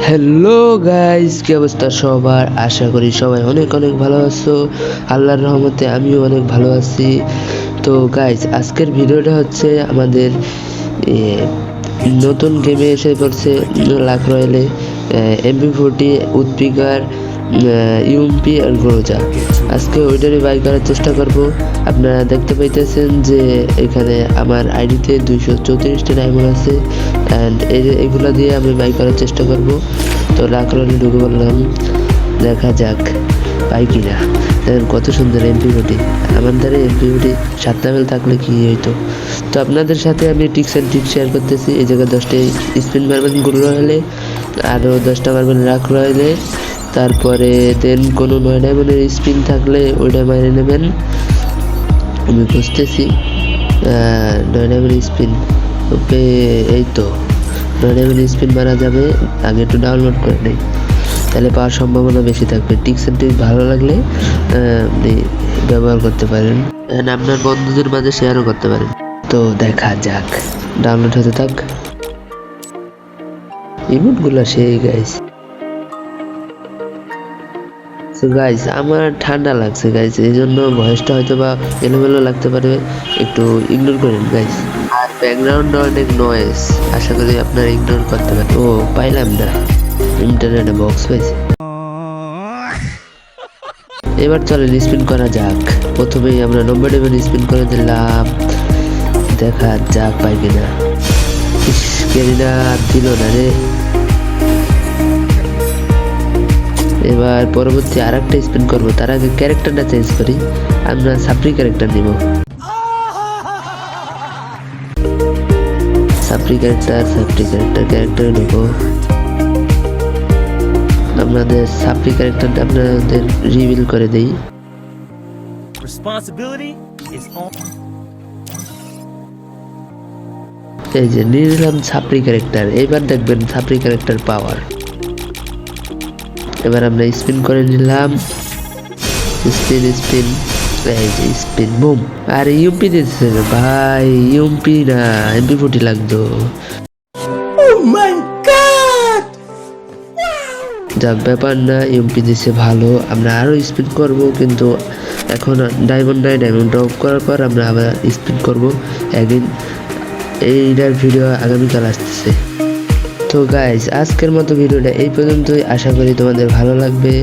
Hello guys, কি অবস্থা সবার? আশা করি সবাই অনেক অনেক ভালো আছো। আল্লাহর রহমতে আমিও অনেক ভালো আছি। তো গাইস, আজকের ভিডিওটা হচ্ছে আমাদের এ, নতুন গেমে এসে পড়ছে লাখ রয়েলে MP40 উৎপিকার ইউএমপি আর গ্রোজা। আজকে ওইটারই বাই করার চেষ্টা করব। আপনারা দেখতে পাইতেছেন যে এখানে আমার আইডিতে 234টা ডায়মন্ড আছে অ্যান্ড এগুলো দিয়ে আমি বাই করার চেষ্টা করব। তো লাখ রয়েলে ঢুকে বললাম, দেখা যাক পাই কিনা। দেখেন কত সুন্দর MP40। আমার দ্বারা MP40 7 লেভেল থাকলে কি হইতো। তো আপনাদের সাথে আমি টিক্স অ্যান্ড ট্রিক্স শেয়ার করতেছি। এই জায়গায় 10টা স্পিন মারবেন গুলো রয়েলে, আরও 10টা মারবেন লাখ রয়েলে, তারপরে দেন কোনো 9 ডায়মন্ডের স্পিন থাকলে ওইটা মারে নেবেন। আমি বুঝতেছি 9 ডায়মন্ডের স্পিন ওকে, এই তো 9 ডায়মন্ডের স্পিন মারা যাবে। আগে একটু ডাউনলোড করে নেই, তাহলে পাওয়ার সম্ভাবনা বেশি থাকবে। টিক্স অ্যান্ড ট্রিক্স ভালো লাগলে আপনি ব্যবহার করতে পারেন, আপনার বন্ধুদের মাঝে শেয়ারও করতে পারেন। তো দেখা যাক, ডাউনলোড হতে থাক। ইমোটগুলো সেই গাইস। তো গাইস, আমার ঠান্ডা লাগছে গাইস, এই জন্য ভয়েসটা হয়তো বা এলোমেলো লাগতে পারে, একটু ইগনোর করেন গাইস। আর ব্যাকগ্রাউন্ডে অনেক নয়েজ, আশা করি আপনারা ইগনোর করতে পারেন। ও পাইলাম না, ইন্টারনেটে বক্স পাইছি। এবার চলেন স্পিন করা যাক। প্রথমেই আমরা 90 ডায়মন্ড স্পিন করে দিলাম, দেখা যাক পাই কিনা। কেরিনা দিল না রে। এবার পরবর্তী আর একটা স্পিন করবো, তার আগে ক্যারেক্টারটা চেঞ্জ করি। আমরা সাপ্রি ক্যারেক্টার নিব, সাপ্রি ক্যারেক্টার নেব। আমাদের সাপ্রি ক্যারেক্টারটা আপনাদের রিভিল করে দেই। এই যে নিয়ে নিলাম সাপ্রি ক্যারেক্টার। এবার দেখবেন সাপ্রি ক্যারেক্টার পাওয়ার। এবার আমরা স্পিন করে নিলাম, স্পিন এই যে স্পিন বুম। আর ইউএমপি দিচ্ছে ভাই, ইউএমপি না MP40 লাগতো। যাক ব্যাপার না, ইউএমপি দিচ্ছে ভালো। আমরা আরো স্পিন করব, কিন্তু এখন ডায়মন্ড নাই। ডায়মন্ড ড্রপ করার পর আমরা আবার স্পিন করব একদিন। এইটার ভিডিও আগামীকাল আসতেছে। তো গাইস, আজকের মতো ভিডিওটা এই পর্যন্তই। আশা করি তোমাদের ভালো লাগবে।